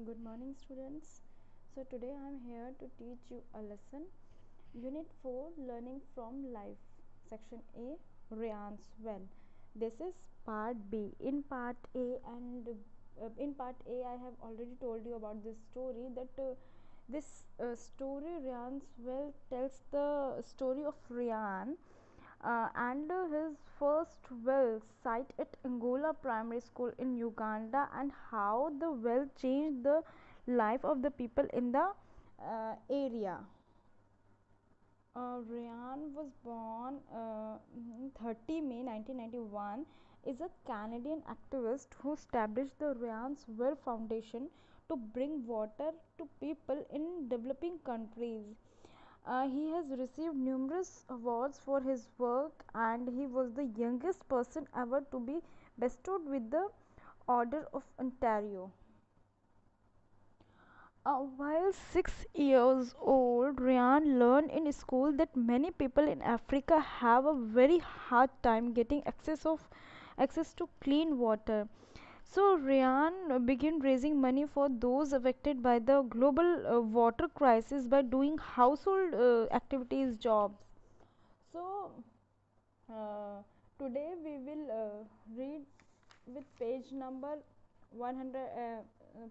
Good morning, students. So, today I am here to teach you a lesson. Unit 4, Learning from Life. Section A, Ryan's Well. This is part B. In part A, I have already told you about this story. This story, Ryan's Well, tells the story of Ryan and his first well site at Angola Primary School in Uganda, and how the well changed the life of the people in the area. Ryan was born 30 May 1991, is a Canadian activist who established the Ryan's Well Foundation to bring water to people in developing countries. He has received numerous awards for his work, and he was the youngest person ever to be bestowed with the Order of Ontario. While 6 years old, Ryan learned in school that many people in Africa have a very hard time getting access to clean water. So Ryan began raising money for those affected by the global water crisis by doing household activities jobs. So uh, today we will read with page number 100,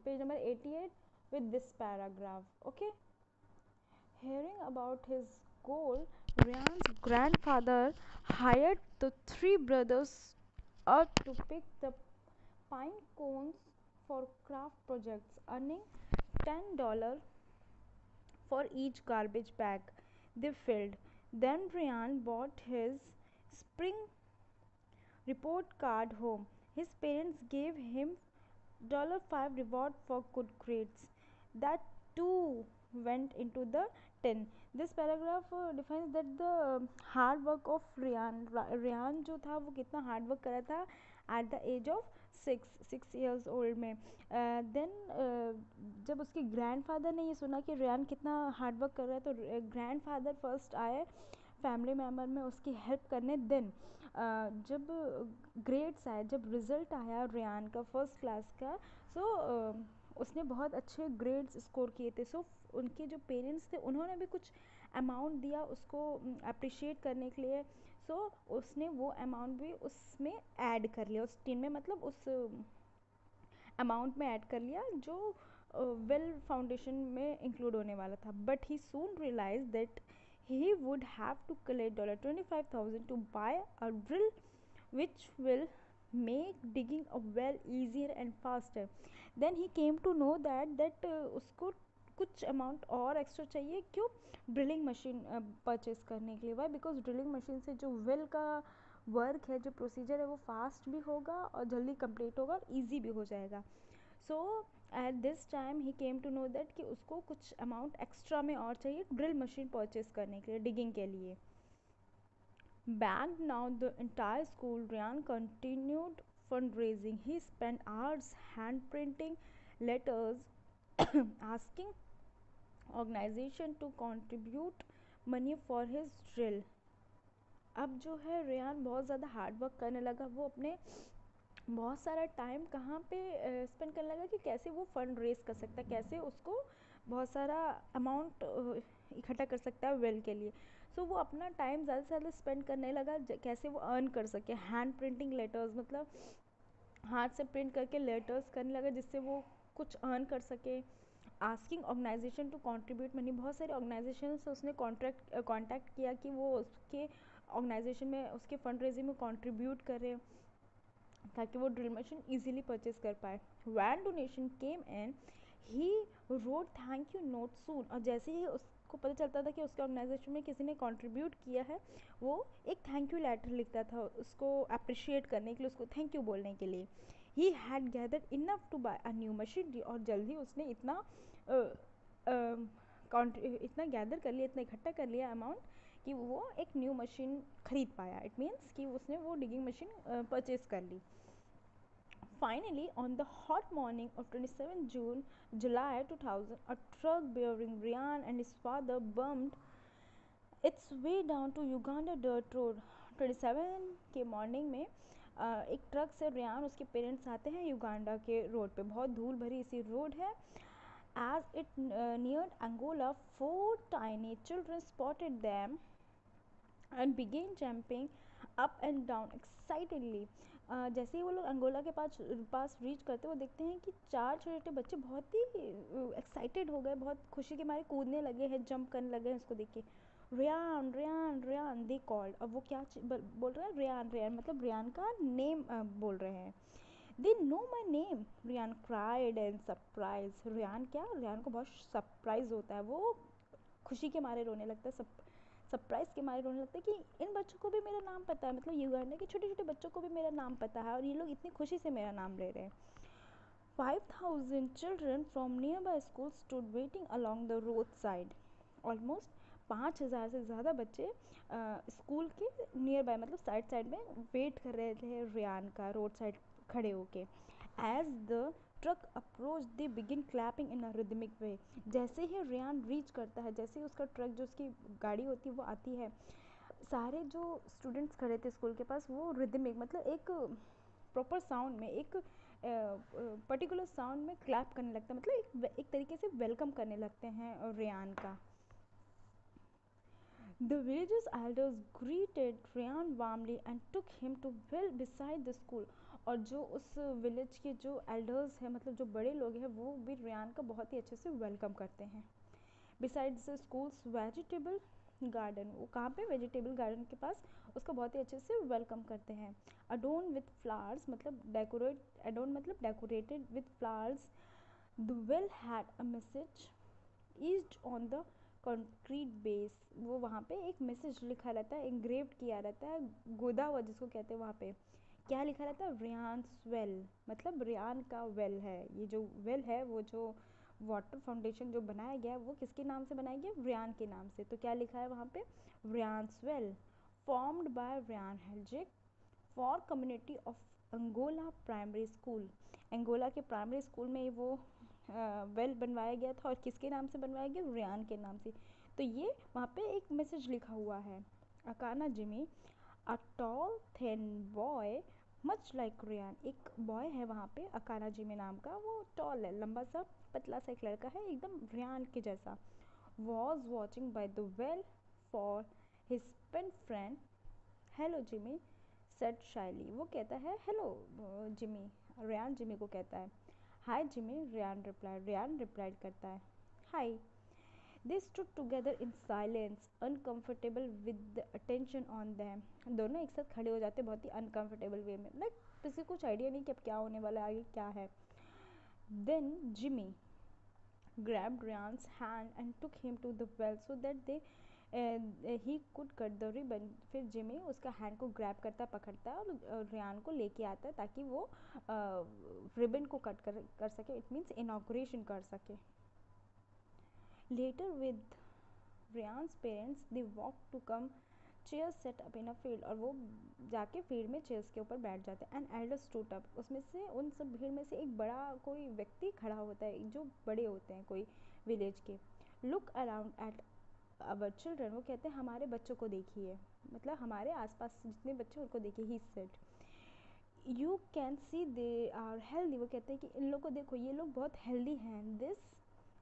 page number 88 with this paragraph. Okay. Hearing about his goal, Ryan's grandfather hired the three brothers to pick the pine cones for craft projects, earning $10 for each garbage bag they filled. Then Ryan bought his spring report card home. His parents gave him $5 reward for good grades. That too went into the tin. This paragraph defines that the hard work of Ryan जो था वो कितना hard work करा था at the age of 6 years old में. Then जब उसके grandfather ने ये सुना कि रियान कितना हार्ड वर्क कर रहा है, तो ग्रैंडफादर फर्स्ट आए फैमिली मेम्बर में उसकी हेल्प करने. देन जब ग्रेड्स आए, जब रिज़ल्ट आया रियान का फर्स्ट क्लास का, सो उसने बहुत अच्छे ग्रेड्स स्कोर किए थे. सो उनके जो पेरेंट्स थे उन्होंने भी कुछ अमाउंट दिया उसको अप्रिशिएट करने के लिए. सो उसने वो अमाउंट भी उसमें ऐड कर लिया, उस टीम में, मतलब उस अमाउंट में ऐड कर लिया जो वेल फाउंडेशन में इंक्लूड होने वाला था. But he soon realise that he would have to collect $25,000 to buy a drill which will make digging a well easier and faster. Then he came to know that उसको कुछ amount और extra चाहिए. क्यों? Drilling machine purchase करने के लिए. Y? Because drilling machine से जो वेल का वर्क है, जो प्रोसीजर है, वो फास्ट भी होगा और जल्दी कंप्लीट होगा और ईजी भी हो जाएगा. So at this time he came to know that कि उसको कुछ अमाउंट एक्स्ट्रा में और चाहिए ड्रिल मशीन परचेज करने के लिए, डिगिंग के लिए. Backed now the entire school, Ryan continued fundraising. He spent hours hand printing letters asking organization to contribute money for his drill. अब जो है रेयान बहुत ज़्यादा हार्ड वर्क करने लगा. वो अपने बहुत सारा टाइम कहाँ पे स्पेंड करने लगा कि कैसे वो फंड रेज कर सकता है, कैसे उसको बहुत सारा अमाउंट इकट्ठा कर सकता है वेल के लिए. सो वो अपना टाइम ज़्यादा से ज़्यादा स्पेंड करने लगा कैसे वो अर्न कर सके. हैंड प्रिंटिंग लेटर्स, मतलब हाथ से प्रिंट करके लेटर्स करने लगा जिससे वो कुछ अर्न कर सके. Asking organisation to contribute money, बहुत सारे ऑर्गेनाइजेशन से उसने कांटेक्ट किया कि वो उसके ऑर्गेनाइजेशन में उसके फंड रेजिंग में कंट्रीब्यूट करे ताकि वो ड्रिल मशीन इजीली परचेज कर पाए. When donation came in, he wrote thank you note soon. और जैसे ही उसको पता चलता था कि उसके ऑर्गेनाइजेशन में किसी ने कंट्रीब्यूट किया है, वो एक थैंक यू लेटर लिखता था उसको अप्रिशिएट करने के लिए, उसको थैंक यू बोलने के लिए. He had gathered enough to buy a new machinery, और जल्दी उसने इतना गैदर कर लिया, इतना इकट्ठा कर लिया अमाउंट कि वो एक न्यू मशीन खरीद पाया. इट मीन्स कि उसने वो डिगिंग मशीन परचेज कर ली. Finally, on the hot morning of 27 July 2000, a truck bearing Ryan and his father bumped its way down to Uganda dirt road. 27 के मॉर्निंग में एक ट्रक से रेयान उसके पेरेंट्स आते हैं युगांडा के रोड पे, बहुत धूल भरी सी रोड है। As it neared Angola, 4 tiny children spotted them and began jumping up and down excitedly. जैसे ही वो लोग अंगोला के पास रीच करते, वो देखते हैं कि 4 छोटे बच्चे बहुत ही एक्साइटेड हो गए, बहुत खुशी के मारे कूदने लगे हैं, जंप करने लगे हैं उसको देख के। Ryan Ryan Ryan they called. अब वो क्या बोल रहे हैं, रियान रियान मतलब रियान का नेम बोल रहे हैं। They know my name, Ryan cried and surprise. Ryan क्या, रियान को बहुत सरप्राइज होता है, वो खुशी के मारे रोने लगता है, सरप्राइज के मारे रोने लगता है कि इन बच्चों को भी मेरा नाम पता है, मतलब युगांडा के छोटे छोटे बच्चों को भी मेरा नाम पता है और ये लोग इतनी खुशी से मेरा नाम ले रहे हैं। 5,000 children from nearby schools stood waiting along the roadside. Almost 5,000 से ज़्यादा बच्चे स्कूल के नियर बाय मतलब साइड साइड में वेट कर रहे थे रियान का, रोड साइड खड़े होके। As the truck approach they begin clapping in a rhythmic way. जैसे ही रियान रीच करता है, जैसे ही उसका ट्रक जो उसकी गाड़ी होती है वो आती है, सारे जो स्टूडेंट्स खड़े थे स्कूल के पास वो रिदमिक मतलब एक प्रॉपर साउंड में, एक पर्टिकुलर साउंड में क्लैप करने लगता है, मतलब एक तरीके से वेलकम करने लगते हैं रियान का। The village's elders greeted Ryan warmly and took him to well beside the school. और जो उस विलेज के जो एल्डर्स हैं, मतलब जो बड़े लोग हैं, वो भी रियान का बहुत ही अच्छे से वेलकम करते हैं। Besides the schools vegetable garden, वो कहाँ पे, वेजिटेबल गार्डन के पास उसका बहुत ही अच्छे से वेलकम करते हैं। अडोन विथ फ्लावर्स मतलब डेकोरेट, अडोन मतलब decorated with flowers. The well had a message eased on the concrete base. वो वहाँ पे एक मैसेज लिखा रहता है, इंग्रेव्ड किया रहता है, गोदा हुआ जिसको कहते हैं, वहाँ पे क्या लिखा रहता है, रियान्स वेल, मतलब रियान का वेल है। ये जो वेल है, वो जो वाटर फाउंडेशन जो बनाया गया है, वो किसके नाम से बनाया गया, रियान के नाम से। तो क्या लिखा है वहाँ पे, Ryan's well formed by Ryan Hreljac for community of Angola primary school. Angola के प्राइमरी स्कूल में वो वेल बनवाया गया था, और किसके नाम से बनवाया गया, रियान के नाम से। तो ये वहाँ पे एक मैसेज लिखा हुआ है। Akana Jimmy, a tall thin boy much like Ryan, एक बॉय है वहाँ पे अकाना जिमी नाम का, वो टॉल है, लंबा सा पतला सा एक लड़का है, एकदम रियान के जैसा। Was watching by the well for his pen friend. Hello Jimmy said shyly, वो कहता है हेलो जिमी, रियान जिमी को कहता है। हाय जिमी, रियान रिप्लाइड करता है hi. They stood together in silence uncomfortable with the attention on them. दोनों एक साथ खड़े हो जाते बहुत ही अनकम्फर्टेबल वे में, लाइक किसी को कुछ आइडिया नहीं कि अब क्या होने वाला है, आगे क्या है। Then Jimmy grabbed Ryan's hand and took him to the well so that he could cut the ribbon. फिर जिमी उसका हैंड को ग्रैब करता है, पकड़ता है और रियान को लेके आता है ताकि वो रिबन को कट कर सके, इट मीन्स इनॉग्रेशन कर सके। Later with Ryan's parents they walk to come chairs set up in a field, और वो जाके फील्ड में चेयर्स के ऊपर बैठ जाते हैं। एंड एल्डर स्टूड अप, उसमें से उन सब भीड़ में से एक बड़ा कोई व्यक्ति खड़ा होता है, जो बड़े होते हैं कोई विलेज के। Look around at our children, वो कहते हैं हमारे बच्चों को देखिए, मतलब हमारे आसपास जितने बच्चे उनको देखिए। He said you can see they are healthy, वो कहते हैं कि इन लोग को देखो, ये लोग बहुत हेल्दी हैं। This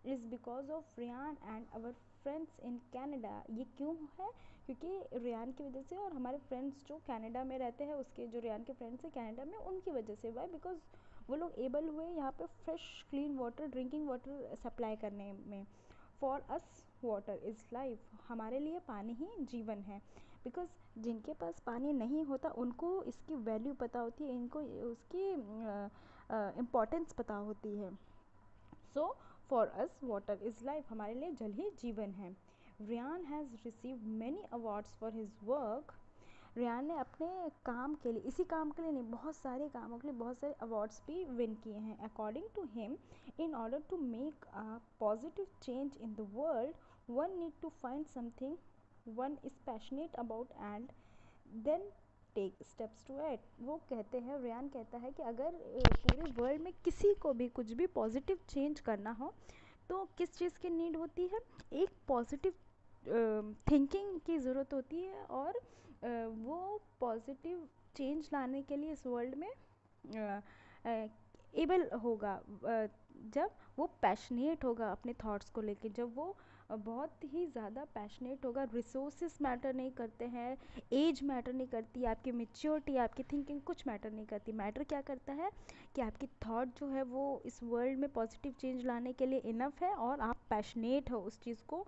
is because of Ryan and our friends in Canada, ये क्यों है, क्योंकि रियान की वजह से, और हमारे फ्रेंड्स जो कनाडा में रहते हैं, उसके जो रियान के फ्रेंड्स हैं कनाडा में, उनकी वजह से। वाई, बिकॉज वो लोग एबल हुए यहाँ पे fresh clean water, drinking water supply करने में। For us water is life, हमारे लिए पानी ही जीवन है। बिकॉज जिनके पास पानी नहीं होता उनको इसकी वैल्यू पता होती है, इनको उसकी इम्पोर्टेंस पता होती है। So for us water is life, हमारे लिए जल ही जीवन है। Ryan has received many awards for his work. Ryan ने अपने काम के लिए, इसी काम के लिए नहीं, बहुत सारे कामों के लिए बहुत सारे अवार्ड्स भी विन किए हैं। According to him, in order to make a positive change in the world, one need to find something one is passionate about and then take steps to it. वो कहते हैं, रियान कहता है कि अगर पूरे वर्ल्ड में किसी को भी कुछ भी पॉजिटिव चेंज करना हो, तो किस चीज़ की नीड होती है, एक पॉजिटिव थिंकिंग की ज़रूरत होती है, और वो पॉजिटिव चेंज लाने के लिए इस वर्ल्ड में एबल होगा, जब वो पैशनेट होगा अपने थॉट्स को लेके, जब वो बहुत ही ज़्यादा पैशनेट होगा। रिसोर्सेस मैटर नहीं करते हैं, एज मैटर नहीं करती, आपकी मेच्योरिटी, आपकी थिंकिंग कुछ मैटर नहीं करती। मैटर क्या करता है कि आपकी थॉट जो है वो इस वर्ल्ड में पॉजिटिव चेंज लाने के लिए इनफ है, और आप पैशनेट हो उस चीज़ को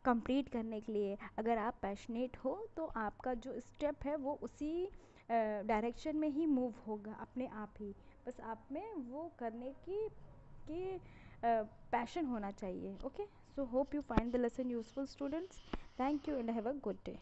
कंप्लीट करने के लिए। अगर आप पैशनेट हो तो आपका जो स्टेप है वो उसी डायरेक्शन में ही मूव होगा अपने आप ही। बस आप में वो करने की पैशन होना चाहिए। Okay, so hope you find the lesson useful students. Thank you and have a good day.